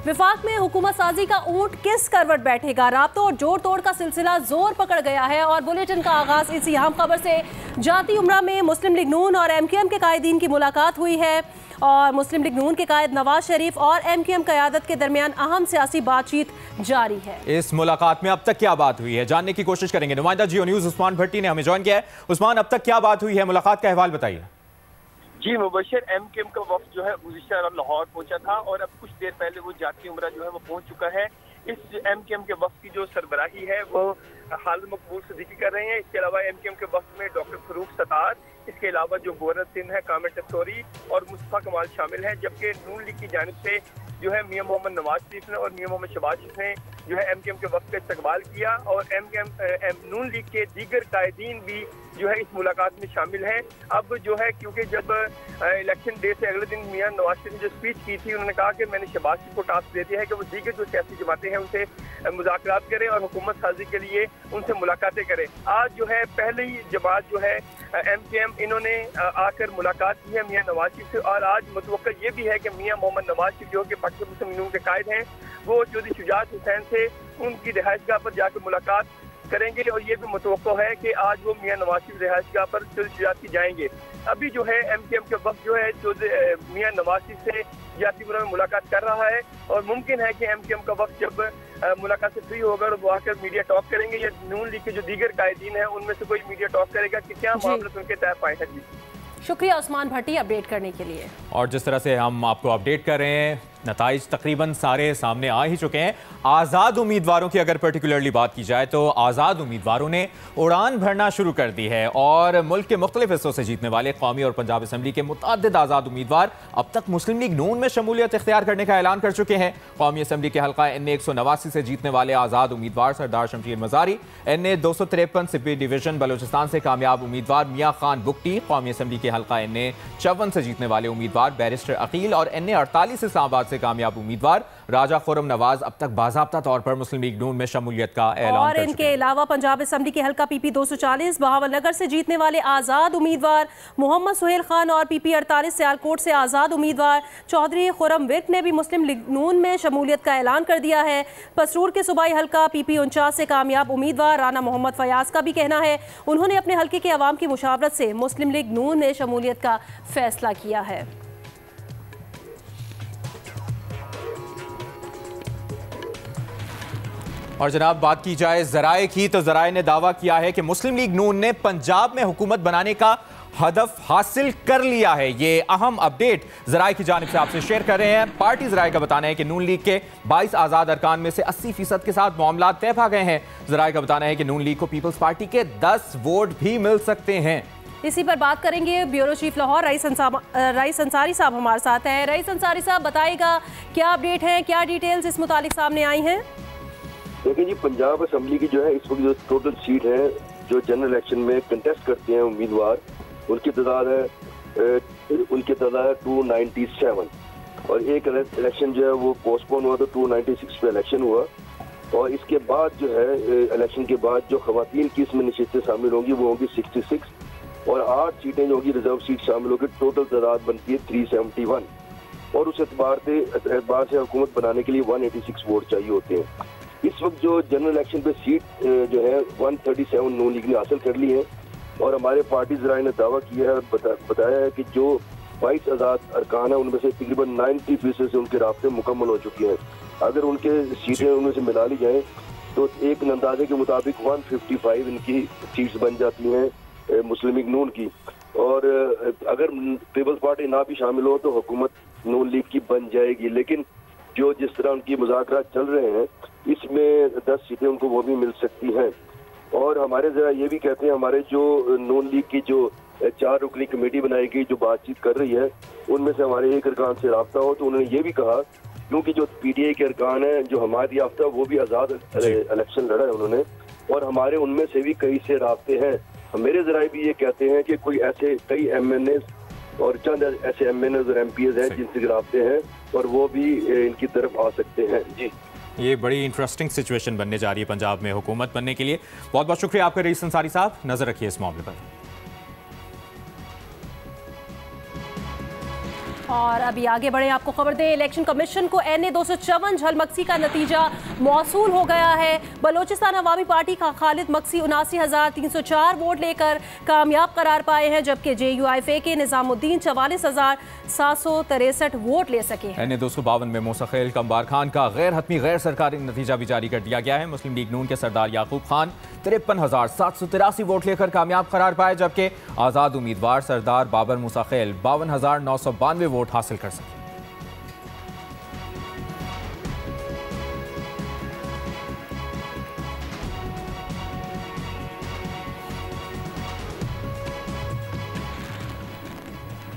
विफाक में हुकूमत साजी का ऊंट किस करवट बैठेगा? राब्तों और जोड़ तोड़ का सिलसिला जोर पकड़ गया है और बुलेटिन का आगाज इसी अहम खबर से। जाती उम्रा में मुस्लिम लीग नून और MQM के कायदीन की मुलाकात हुई है और मुस्लिम लीग नून के कायद नवाज शरीफ और MQM क़यादत के दरमियान अहम सियासी बातचीत जारी है। इस मुलाकात में अब तक क्या बात हुई है जानने की कोशिश करेंगे। नुमाइंदा जियो न्यूज़ उस्मान भट्टी ने हमें ज्वाइन किया है। उस्मान, अब तक क्या बात हुई है, मुलाकात का अहवाल बताइए। जी मुबशर, MQM का वफ्द जो है गुज़िश्ता लाहौर पहुंचा था और अब कुछ देर पहले वो जाती उम्रा जो है वो पहुंच चुका है। इस MQM के वफ्द की जो सरबराही है वो खालिद मकबूल सिद्दीकी कर रहे हैं। इसके अलावा MQM के वफ्द में डॉक्टर फरूख सतार, इसके अलावा जो गवर्नर सिंध है कामिल टक्सोरी और मुस्तफा कमाल शामिल हैं। जबकि नून लीग की जानिब से जो है मियां मोहम्मद नवाज शरीफ ने और मियां मोहम्मद शहबाज शरीफ ने जो है MQM के वक्त का इस्तकबाल किया और नून लीग के दीगर कायदीन भी जो है इस मुलाकात में शामिल हैं। अब जो है क्योंकि जब इलेक्शन डे से अगले दिन मियां नवाज शरीफ ने जो स्पीच की थी, उन्होंने कहा कि मैंने शहबाज शरीफ को टास्क दे दिया है कि वो दीगर जो सियासी जमातें हैं उनसे मुज़ाकरात करें और हुकूमत साजी के लिए उनसे मुलाकातें करें। आज जो है पहले ही जमात जो है MQM इन्होंने आकर मुलाकात की है मियां नवाज शरीफ से और आज मुतवक्का ये भी है कि मियां मोहम्मद नवाज शरीफ जो कि पाकिस्तान मुस्लिम लीग नून के कायद हैं वो चौधरी शुजात हुसैन से उनकी रिहाइशगाह पर जाकर मुलाकात करेंगे और ये भी मुतवक्को है कि आज वो मियां नवाज शरीफ रिहाइशगाह पर चौधरी शुजात की जाएंगे। अभी जो है MQM के वक्त जो है मियां नवाज शरीफ से जाती उम्रा में मुलाकात कर रहा है और मुमकिन है कि MQM का वक्त जब मुलाकात से फ्री होगा और वो आकर मीडिया टॉक करेंगे या नून लीग के जो दीगर कायदीन हैं उनमें से कोई मीडिया टॉक करेगा कि क्या मामला उनके तय पाए हैं। जी शुक्रिया उस्मान भट्टी अपडेट करने के लिए। और जिस तरह से हम आपको अपडेट कर रहे हैं, नताइज तकरीबन सारे सामने आ ही चुके हैं। आज़ाद उम्मीदवारों की अगर पर्टिकुलरली बात की जाए तो आज़ाद उम्मीदवारों ने उड़ान भरना शुरू कर दी है और मुल्क के मुख्तलिफ हिस्सों से जीतने वाले कौमी और पंजाब असम्बली के मुतअद्दिद आज़ाद उम्मीदवार अब तक मुस्लिम लीग नून में शमूलियत इख्तियार करने का ऐलान कर चुके हैं। कौमी असम्बली के हल्का NA 189 से जीतने वाले आज़ाद उम्मीदवार सरदार शमशीर मज़ारी, NA 253 सिपी डिवीजन बलोचिस्तान से कामयाब उम्मीदवार मियाँ खान बुगटी, कौमी असम्बली के हल्का NA 54 से जीतने वाले उम्मीदवार बैरिस्टर अकील और NA 48 इस्लामाबाद से कामयाब उम्मीदवार राजा खुर्रम नवाज अब तक बाज़ाब्ता तौर पर मुस्लिम लीग नून में शमूलियत का ऐलान और कर इनके अलावा पंजाब असम्बली के हल्का PP 240 बहावलनगर से जीतने वाले आज़ाद उम्मीदवार मोहम्मद सुहेल खान और PP 48 सियालकोट से आज़ाद उम्मीदवार चौधरी खुर्रम विर्क ने भी मुस्लिम लीग नून में शमूलियत का ऐलान कर दिया है। पसरूर के सूबाई हल्का PP 49 से कामयाब उम्मीदवार राना मोहम्मद फयाज का भी कहना है उन्होंने अपने हल्के के अवाम की मुशावरत से मुस्लिम लीग नून में शमूलियत का फैसला किया है। और जनाब बात की जाए ज़राए की तो ज़राए ने दावा किया है कि मुस्लिम लीग नून ने पंजाब में हुकूमत बनाने का हदफ हासिल कर लिया है। ये अहम अपडेट ज़राए की जानिब से आपसे शेयर कर रहे हैं। पार्टी ज़राए का बताना है कि नून लीग के 22 आज़ाद अरकान में से 80% के साथ मामला तय पा गए हैं। ज़राए का बताना है कि नून लीग को पीपल्स पार्टी के 10 वोट भी मिल सकते हैं। इसी पर बात करेंगे। Bureau chief Lahore rice Ansari साहब हमारे साथ हैं। रईस अंसारी साहब बताइएगा क्या अपडेट है, क्या डिटेल्स इस मुतालिक सामने आई हैं? देखिए जी, पंजाब असम्बली की जो है इस वक्त जो टोटल सीट है जो जनरल इलेक्शन में कंटेस्ट करते हैं उम्मीदवार, उनकी तादाद है 297 और एक इलेक्शन जो है वो पोस्टपोन हुआ तो 296 पे इलेक्शन हुआ और इसके बाद जो है इलेक्शन के बाद जो खवातीन की इसमें नशिस्तें शामिल होंगी वो होंगी 66 और 8 सीटें जो होंगी रिजर्व सीट शामिल होगी। टोटल तादाद बनती है 371 और उस एतबार से हुकूमत बनाने के लिए 186 वोट चाहिए होते हैं। इस वक्त जो जनरल इलेक्शन पे सीट जो है 137 नून लीग ने हासिल कर ली है और हमारे पार्टी ज़राए ने दावा किया है, बताया है कि जो 22 आज़ाद अरकान है उनमें से तकरीबन 90% से उनके राब्ते मुकम्मल हो चुके हैं। अगर उनके सीटें उनमें से मिला ली जाएँ तो एक अंदाजे के मुताबिक 155 इनकी सीट्स बन जाती हैं मुस्लिम लीग नून की और अगर पीपल्स पार्टी ना भी शामिल हो तो हुकूमत नून लीग की बन जाएगी। लेकिन जो जिस तरह उनकी मुज़ाकरात चल रहे हैं इसमें 10 सीटें उनको वो भी मिल सकती हैं। और हमारे जरा ये भी कहते हैं, हमारे जो नून लीग की जो 4 रुकनी कमेटी बनाई गई जो बातचीत कर रही है उनमें से हमारे एक अरकान से रब्ता हो तो उन्होंने ये भी कहा क्योंकि जो PTI के अरकान है जो हमारी याफ्ता वो भी आज़ाद इलेक्शन लड़ा है उन्होंने और हमारे उनमें से भी कई से रब्ते हैं। मेरे जराए भी ये कहते हैं कि कोई ऐसे कई MNA और चंद ऐसे MNA और MPs हैं जिनसे रब्ते हैं और वो भी इनकी तरफ आ सकते हैं। जी ये बड़ी इंटरेस्टिंग सिचुएशन बनने जा रही है पंजाब में हुकूमत बनने के लिए। बहुत बहुत शुक्रिया आपका रईस अंसारी साहब, नजर रखिए इस मामले पर। और अभी आगे बढ़े, आपको खबर दें, इलेक्शन कमीशन को NA 254 झलमक्सी का नतीजा मौसूल हो गया है। बलोचिस्तान अवामी पार्टी का खालिद मक्सी 79,304 वोट लेकर कामयाब करार पाए हैं, जबकि JUIFA के निजामुद्दीन 44,763 वोट ले सके। NA 252 में मुसखिल कमबार खान का गैर हतमी गैर सरकारी नतीजा भी जारी कर दिया गया है। मुस्लिम लीग नून के सरदार याकूब खान 53,783 वोट लेकर कामयाब करार पाए, जबकि आज़ाद उम्मीदवार सरदार बाबर मुसखिल 52,992 वोट हासिल कर सके।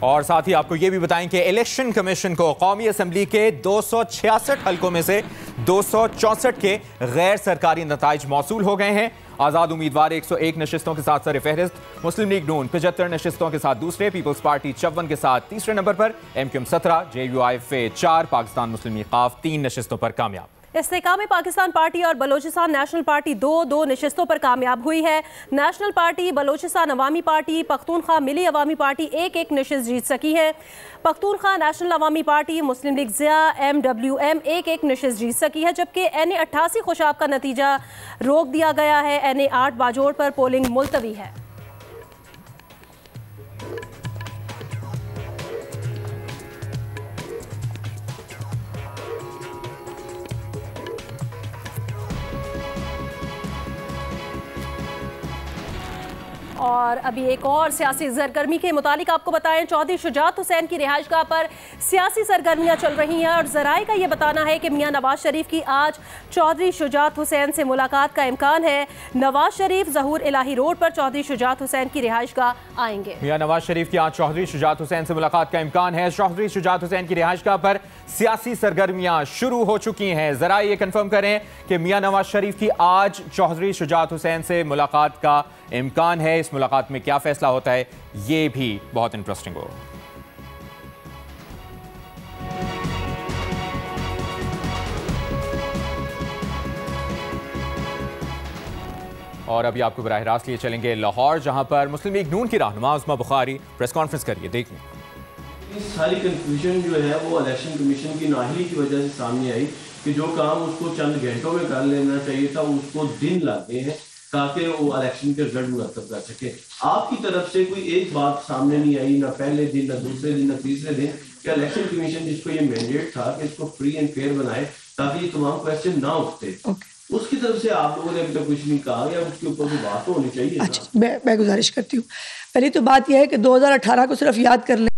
और साथ ही आपको यह भी बताएं कि इलेक्शन कमीशन को कौमी असम्बली के 266 हलकों में से 264 के गैर सरकारी नताइज मौसूल हो गए हैं। आज़ाद उम्मीदवार 101 नशिस्तों के साथ सरफहरिस्त, मुस्लिम लीग नून 75 नशिस्तों के साथ दूसरे, पीपल्स पार्टी 54 के साथ तीसरे नंबर पर, MQM 17, JUIFA 4, पाकिस्तान मुस्लिम लीग ख़ाफ 3 नशिस्तों पर कामयाब। इस्तेकाम पाकिस्तान पार्टी और बलोचिस्तान नेशनल पार्टी दो नशिस्तों पर कामयाब हुई है। नेशनल पार्टी, बलोचिस्तान अवामी पार्टी, पख्तूनख्वा मिली अवामी पार्टी एक नशिस्त जीत सकी है। पख्तूनख्वा नेशनल अवामी पार्टी, मुस्लिम लीग ज़िया, MWM एक नशिस्त जीत सकी है, जबकि NA 88 खुशाब का नतीजा रोक दिया गया है। NA 8 बाजोड़ पर पोलिंग मुलतवी है। और अभी एक और सियासी सरगर्मी के मुतालिक आपको बताएं, चौधरी शुजात हुसैन की रिहाइशगाह पर सियासी सरगर्मियां चल रही हैं और ज़राए का यह बताना है कि मियां नवाज शरीफ की आज चौधरी शुजात हुसैन से मुलाकात का इम्कान है। नवाज शरीफ ज़हूर इलाही रोड पर चौधरी शुजात हुसैन की रिहाइशगाह आएंगे। मियां नवाज शरीफ की आज चौधरी शुजात हुसैन से मुलाकात का इम्कान है। चौधरी शुजात हुसैन की रिहाइशगाह पर सियासी सरगर्मियां शुरू हो चुकी हैं। ज़राए ये कंफर्म करें कि मियां नवाज शरीफ की आज चौधरी शुजात हुसैन से मुलाकात का इम्कान है। इस मुलाकात में क्या फैसला होता है, ये भी बहुत इंटरेस्टिंग हो। और अभी आपको बराह रास्त लिए चलेंगे लाहौर, जहां पर मुस्लिम लीग नून की रहनुमा उस्मा बुखारी प्रेस कॉन्फ्रेंस करिए, देखिए। इस सारी कंफ्यूजन जो है वो इलेक्शन कमीशन की नाहिली की वजह से सामने आई कि जो काम उसको चंद घंटों में कर लेना चाहिए था उसको दिन लगे हैं ताकि वो इलेक्शन के रिजल्ट मुरतब कर सके। आपकी तरफ से कोई एक बात सामने नहीं आई, ना पहले दिन, ना दूसरे दिन, ना तीसरे दिन, कि इलेक्शन कमीशन जिसको ये मैंडेट था कि इसको फ्री एंड फेयर बनाए ताकि ये तमाम क्वेश्चन ना उठते, उसकी तरफ से आप लोगों ने अभी तक कुछ नहीं कहा या उसके ऊपर कोई बात तो होनी चाहिए। अच्छा, मैं गुजारिश करती हूँ। पहली तो बात यह है कि 2018 को सिर्फ याद कर लें,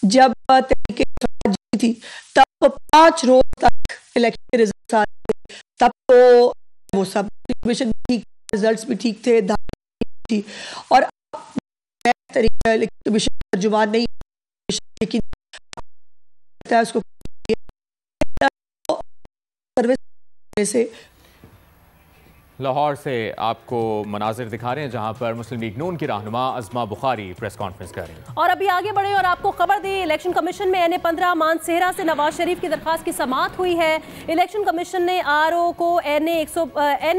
जब तहरीक जीती थी तब 5 रोज तक इलेक्शन के रिजल्ट आ रहे, तब तो वो सब कमीशन ठीक, रिजल्ट्स भी ठीक थे, थी। और तरीका कमीशन तर्जुमान नहीं, लेकिन उसको सर्विस से लाहौर से आपको मनाजिर दिखा रहे हैं जहां पर मुस्लिम लीग नून की रहनुमा उस्मा बुखारी प्रेस कॉन्फ्रेंस कर रही हैं। और अभी आगे बढ़े और आपको खबर दें, इलेक्शन कमीशन में NA 15 मानसेहरा से नवाज शरीफ की दरखास्त की समाअत हुई है। इलेक्शन कमीशन ने RO को NA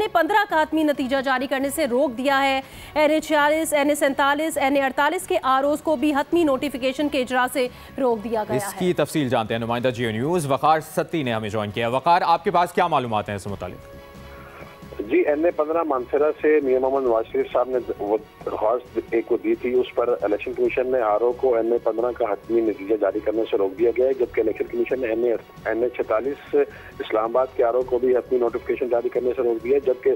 15 का हतमी नतीजा जारी करने से रोक दिया है। NA 46, NA 47, NA 48 के ROs को भी हतमी नोटिफिकेशन के इजरा से रोक दिया गया है। इसकी तफसील जानते हैं नुमाइंदा जियो न्यूज़ वकार सत्ती ने हमें ज्वाइन किया। वकार, आपके पास क्या मालूमात हैं इस मुतालिक? जी, NA 15 मानसेरा से मियां मोहम्मद नवाज शरीफ साहब ने वो दरख्वास्त एक को दी थी, उस पर इलेक्शन कमीशन ने RO को NA 15 का हतमी नतीजा जारी करने से रोक दिया गया है, जबकि इलेक्शन कमीशन ने NA 46 इस्लामाबाद के RO को भी हतमी नोटिफिकेशन जारी करने से रोक दिया है, जबकि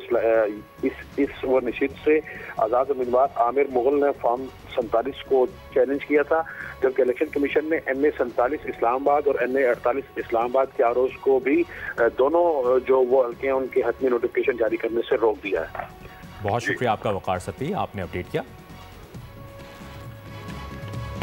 इस वो नशीद से आज़ाद उम्मीदवार आमिर मुगल ने फॉर्म 47 को चैलेंज किया था, जबकि इलेक्शन कमीशन ने NA 47 इस्लामाबाद और NA 48 इस्लामाबाद के ROs को भी दोनों जो वो हल्के हैं उनके हतमी नोटिफिकेशन जारी करने से रोक दिया है। बहुत शुक्रिया आपका वकार सत्ती, आपने अपडेट किया।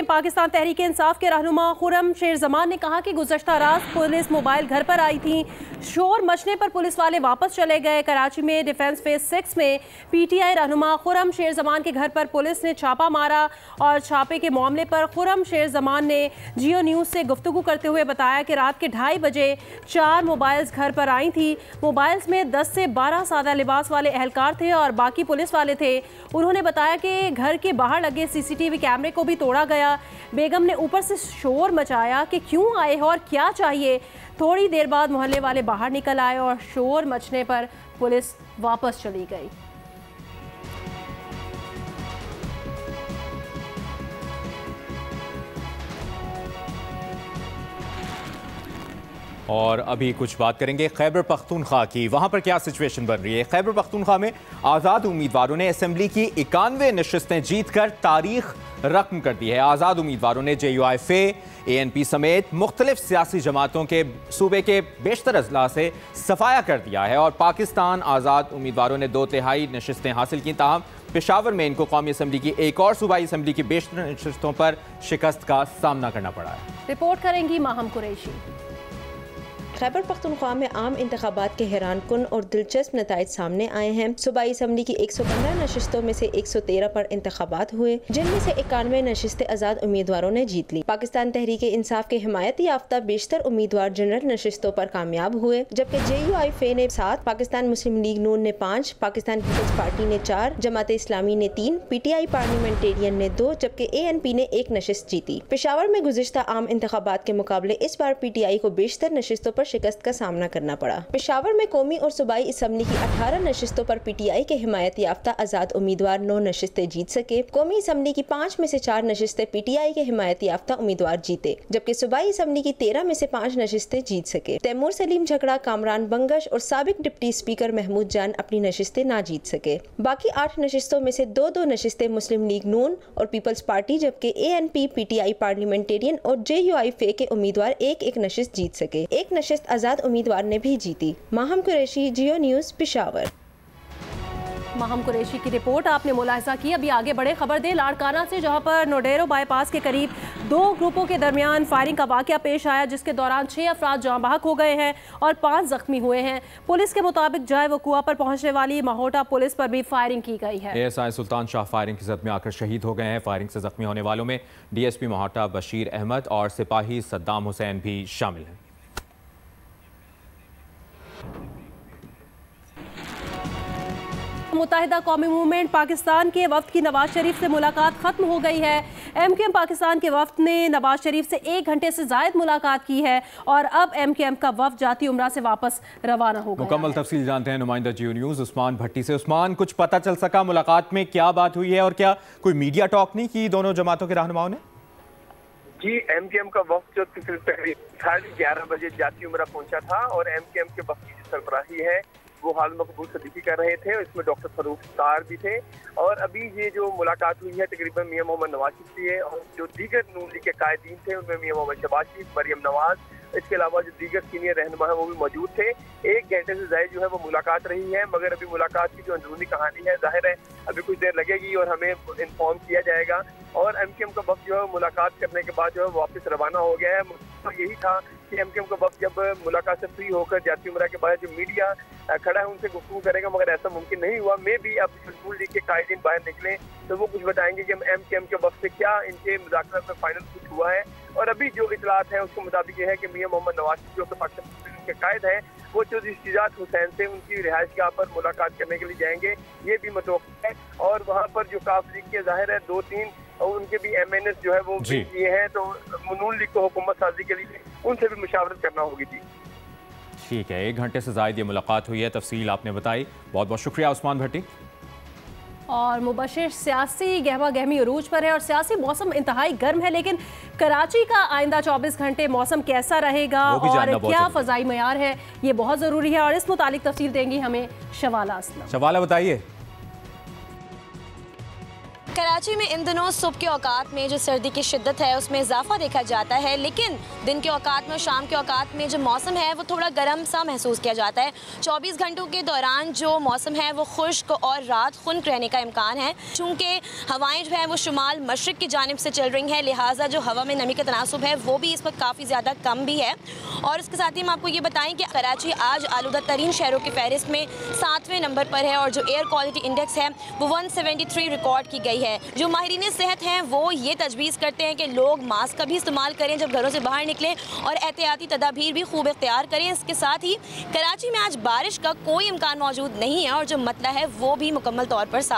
पाकिस्तान तहरीक इंसाफ के रहनुमा खुर्रम शेर जमान ने कहा कि गुज़श्ता रात पुलिस मोबाइल घर पर आई थी, शोर मचने पर पुलिस वाले वापस चले गए। कराची में डिफेंस फेज 6 में PTI रहनुमा खुर्रम शेर जमान के घर पर पुलिस ने छापा मारा और छापे के मामले पर खुर्रम शेर जमान ने जियो न्यूज़ से गुफ्तगू करते हुए बताया कि रात के 2:30 बजे 4 मोबाइल्स घर पर आई थी। मोबाइल्स में 10 से 12 सादा लिबास वाले एहलकार थे और बाकी पुलिस वाले थे। उन्होंने बताया कि घर के बाहर लगे CCTV कैमरे को भी तोड़ा गया गया। बेगम ने ऊपर से शोर मचाया कि क्यों आए हो और क्या चाहिए। थोड़ी देर बाद मोहल्ले वाले बाहर निकल आए और शोर मचने पर पुलिस वापस चली गई। और अभी कुछ बात करेंगे खैबर पख्तूनख्वा की। वहां पर क्या सिचुएशन बन रही है। खैबर पख्तूनख्वा में आज़ाद उम्मीदवारों ने असेंबली की 91 नशिस्तें जीतकर तारीख रकम कर दी है। आज़ाद उम्मीदवारों ने JUIF, ANP समेत मुख्तलिफ सियासी जमातों के सूबे के बेशतर अजला से सफाया कर दिया है और पाकिस्तान आज़ाद उम्मीदवारों ने 2/3 नशिस्तें हासिल की। ताहम पेशावर में इनको कौमी असम्बली की एक और सूबाई असम्बली की बेशतर नशिस्तों पर शिकस्त का सामना करना पड़ा है। रिपोर्ट करेंगी माहम कुरैशी। खैबर पख्तूनख्वा में आम इंतखाबात के हैरान कुन और दिलचस्प नताइज सामने आए हैं। सूबाई असम्बली की 115 नशिस्तों में से 113 पर इंतखाबात हुए, जिनमें से 91 नशिस्तें आज़ाद उम्मीदवारों ने जीत ली। पाकिस्तान तहरीक इंसाफ के हिमायत याफ्ता बेशतर उम्मीदवार जनरल नशिस्तों पर कामयाब हुए, जबकि JUIF ने 7, पाकिस्तान मुस्लिम लीग नून ने 5, पाकिस्तान पीपल्स पार्टी ने 4, जमात इस्लामी ने 3, PTI पार्लियामेंटेरियन ने 2, जबकि ANP ने 1 नशिस्त जीती। पेशावर में गुज़िश्ता आम इंतखाबात के मुकाबले इस बार PTI को बेशतर नशिस्तों पर शिकस्त का सामना करना पड़ा। पेशावर में कौमी और सूबाई असम्बली की 18 नशिस्तों पर PTI के हिमायत याफ्ता आज़ाद उम्मीदवार 9 नशिस्तें जीत सके। कौमी असम्बली की 5 में से 4 नशिस्तें PTI के हिमायत याफ्ता उम्मीदवार जीते, जबकि सूबाई असम्बली की 13 में से 5 नशिस्तें जीत सके। तैमूर सलीम झगड़ा, कामरान बंगश और साबिक डिप्टी स्पीकर महमूद जान अपनी नशिस्तें ना जीत सके। बाकी 8 नशिस्तों में से 2-2 नशिस्तें मुस्लिम लीग नून और पीपल्स पार्टी, जबकि ANP, PTI पार्लियामेंटेरियन और JUIF के उम्मीदवार 1-1 नशिस्त जीत सके। 1 नशिस्त आज़ाद उम्मीदवार ने भी जीती। माहम कुरैशी, जियो न्यूज़, पेशावर। माहम कुरैशी की रिपोर्ट आपने मुलाहिजा की। अभी आगे बढ़े खबर दे लाड़काना से, जहां पर नोडेरो बाईपास के करीब 2 ग्रुपों के दरमियान फायरिंग का वाकया पेश आया, जिसके दौरान 6 अफराद जाँ बहक हो गए हैं और 5 जख्मी हुए हैं। पुलिस के मुताबिक जाए वकुआ पर पहुंचने वाली माहोटा पुलिस पर भी फायरिंग की गई है। ASI सुल्तान शाह फायरिंग की जद में आकर शहीद हो गए हैं। फायरिंग से जख्मी होने वालों में DSP माहोटा बशीर अहमद और सिपाही सद्दाम हुसैन भी शामिल हैं। मुत्तहिदा कौमी मूवमेंट पाकिस्तान के वफ्द की नवाज शरीफ से मुलाकात खत्म हो गई है। MKM पाकिस्तान के वफ्द ने नवाज शरीफ से 1 घंटे से ज़ायद मुलाकात की है और अब MKM का वफ्द जाती उम्रा से वापस रवाना हो गया। मुकम्मल तफसील जानते हैं नुमाइंदा जियो न्यूज़ उस्मान भट्टी से। उस्मान, कुछ पता चल सका मुलाकात में क्या बात हुई है और क्या कोई मीडिया टॉक नहीं की दोनों जमातों के रहनुमाओं ने? जी, MKM का वफ्द जो तकरीबन 11:30 बजे जाती उम्रा पहुंचा था और MKM के वफ्द की सरबराही है वो हाल मकबूल सदीकी कर रहे थे। इसमें डॉक्टर फरूख स्टार भी थे और अभी ये जो मुलाकात हुई है तकरीबन मियां मोहम्मद नवाज शरीफ से और जो दीगर नून लीग के कायदीन थे उनमें मियां मोहम्मद शहबाज शरीफ, मरियम नवाज, इसके अलावा जो दीगर सीनियर रहनुमा है वो भी मौजूद थे। 1 घंटे से ज़ायद जो है वो मुलाकात रही है, मगर अभी मुलाकात की जो अंदरूनी कहानी है जाहिर है अभी कुछ देर लगेगी और हमें इन्फॉर्म किया जाएगा। और MKM का वक्त जो है मुलाकात करने के बाद जो है वापस रवाना हो गया है। यही था कि MKM का वक्त जब मुलाकात से फ्री होकर जाती उम्रा के बाद जो मीडिया खड़ा है उनसे गुफ्तगू करेगा, मगर ऐसा मुमकिन नहीं हुआ। मे भी अब नून लीग के कायदीन बाहर निकले तो वो कुछ बताएंगे कि MKM के वक्त से क्या इनके मुज़ाकरात में फाइनल कुछ हुआ है। और अभी जो इतलात है उसके मुताबिक ये है कि मियां मोहम्मद नवाज शरीफ जो पाकिस्तान के कायद हैं वो चौधरी इश्तिजात हुसैन से उनकी रिहाइशगाह पर मुलाकात करने के लिए जाएंगे, ये भी मतवक्किल है। और वहाँ पर जो काफ लीग के जाहिर है 2-3 और उनके भी MNS जो है वो ये हैं, तो नून लीग को हुकूमत साजी के लिए उनसे भी मुशावरत करना होगी। जी ठीक है, 1 घंटे से ज़ायद ये मुलाकात हुई है, तफसील आपने बताई। बहुत बहुत शुक्रिया उस्मान भट्टी। और मुबशिर सियासी गहमा गहमी उरूज पर है और सियासी मौसम इंतहाई गर्म है, लेकिन कराची का आइंदा 24 घंटे मौसम कैसा रहेगा और क्या फ़ज़ाई मयार है ये बहुत ज़रूरी है। और इस मुतालिक तफसील देंगी हमें शवाला असलम। शवाला बताइए। कराची में इन दिनों सुबह के औकात में जो सर्दी की शिद्दत है उसमें इजाफा देखा जाता है, लेकिन दिन के औकात में और शाम के औकात में जो मौसम है वो थोड़ा गर्म सा महसूस किया जाता है। 24 घंटों के दौरान जो मौसम है वो खुश्क और रात खुनक रहने का इम्कान है। चूँकि हवाएं जो है वो शुमाल मशरिक की जानिब से चल रही हैं, लिहाजा जो हवा में नमी का तनासुब है वो भी इस वक्त काफ़ी ज़्यादा कम भी है। और इसके साथ ही हम आपको ये बताएं कि कराची आज आलूदा तरीन शहरों की फहरिस्त में 7वें नंबर पर है और जो एयर क्वालिटी इंडेक्स है वो 173 रिकॉर्ड की गई है। जो माहिरीन सेहत हैं वो ये तजवीज़ करते हैं कि लोग मास्क का भी इस्तेमाल करें जब घरों से बाहर निकलें और एहतियाती तदाबीर भी खूब इख्तियार करें। इसके साथ ही कराची में आज बारिश का कोई इम्कान मौजूद नहीं है और जो मतला है वो भी मुकम्मल तौर पर साफ